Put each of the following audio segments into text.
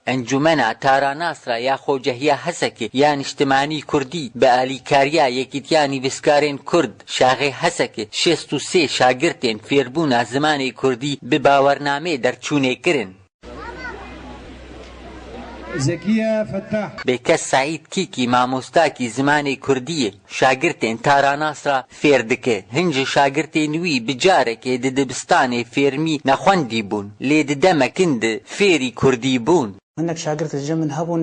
ئەنجومەنە تاراناسرا یا خۆجەهیە هەسەکێ یان نیشتمانی کوردی بە ئالیکاریە یەکیتیانی بسکارێن کورد شاغێ هەسەکێ 63 شاگرتێن فێربوونا زمانی کوردی بە باوەرنامێ دەرچوونێکردن. زكية فتاح بێکەس سعید کیکی مامۆستاکی زمانی کوردیە شاگرتێن تاراناسرا فێر دکە هەنجە شاگرتێن وی بجارێکێ ددبستانێ فێرمی نەخوەندی بوون لێ ددەمەکندە فێری کوردی بوون. هناك شاگرت الجمن هبون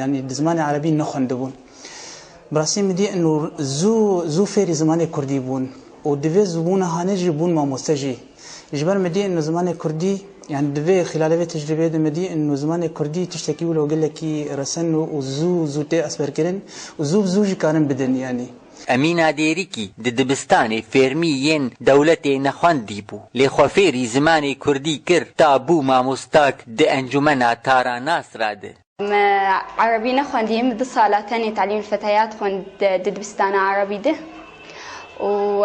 يعني زمان عربي نخندبون براسي مدي انه زو فيري زمان كردي بون ودفي زبونه هانجي بون ما مستجي جبر مدي انه زمان كردي يعني دفي خلال تجربه مدي انه زمان كردي تشتكي ولو قال لك رسن وزو تي اسبر كرن وزو كارن بدن يعني ئەمینا دێریکی ددبستانی فێرمی یەن دەولەتێ نەخواندی بوو لێ خۆفێری زمانی کوردی کرد تا بوو مامۆستاک دە ئەنجومەنا تاراناسرادە. عربي نخوندي من 2 ساڵە تاني تعليم الفتيات خوند ددبستانە عربي ده و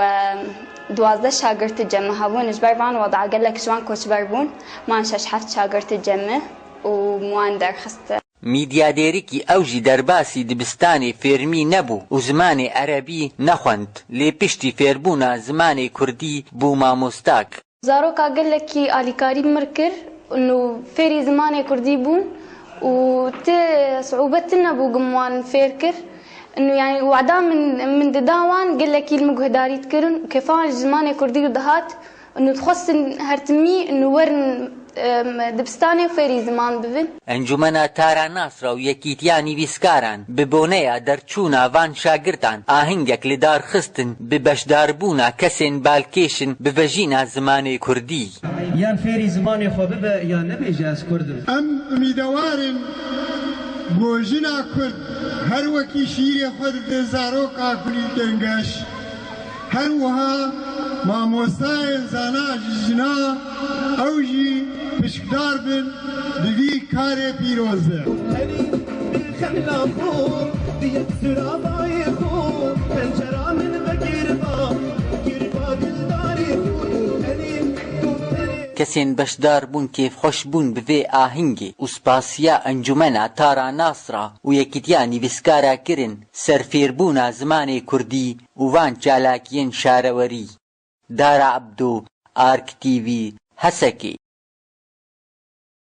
12 شاگرت جمع هبون جبر بان وضع قال لك جوان كوتشبر بون مان 6-7 شاگرت جمع وموان درخست. میدیادێریکی ئەوژی دەرباسی دبستانی فێرمی نەبوو و زمانی عەرەبی نەخوەند لێ پشتی فێربوونا زمانی کوردی بوو مامۆستاک. زاروکا قال لك ئالیکاری مرکر انه فێری زمانی کوردی بوون و صعوبة نبو قموان فيركر انه يعني وعدا من دداوان قال لك المجهداري تكرن كيفان زمان كردي ودهات انه تخص هرتمي انه ورن دبستاني وفيري زمان ببن. ئەنجومەنە تاراناسرا و یەکیتیانی ویسکاران ببۆنەیە دەرچوونا وان شاگردان ئاهەنگێک لەدار خستن بە بەشداربوونا کەسێن بالکێشن بڤەژینا زمانی کوردی. يان فيري زماني خو ببا يان نبيجي از كردم ام امیدوارن گۆژنا کورد هەر وەکی شیری خۆت زارۆکا کوری دەنگەش هەروەها مامۆستای زانا ژنا ئەوژی پشکدار بن بوی کارێ پیرۆزە. کەسێن بەشدار بوون کێفخۆش بوون بڤێ ئاهەنگێ و سپاسیا ئەنجومەنە تاراناسرا و یەکیتیانی ویسکارا کرن سەرفێربوونا زمانی کوردی و وان چالاکیەن شارەوەری. دارا عەبدۆ، ئارک تیڤی هەسەکێ.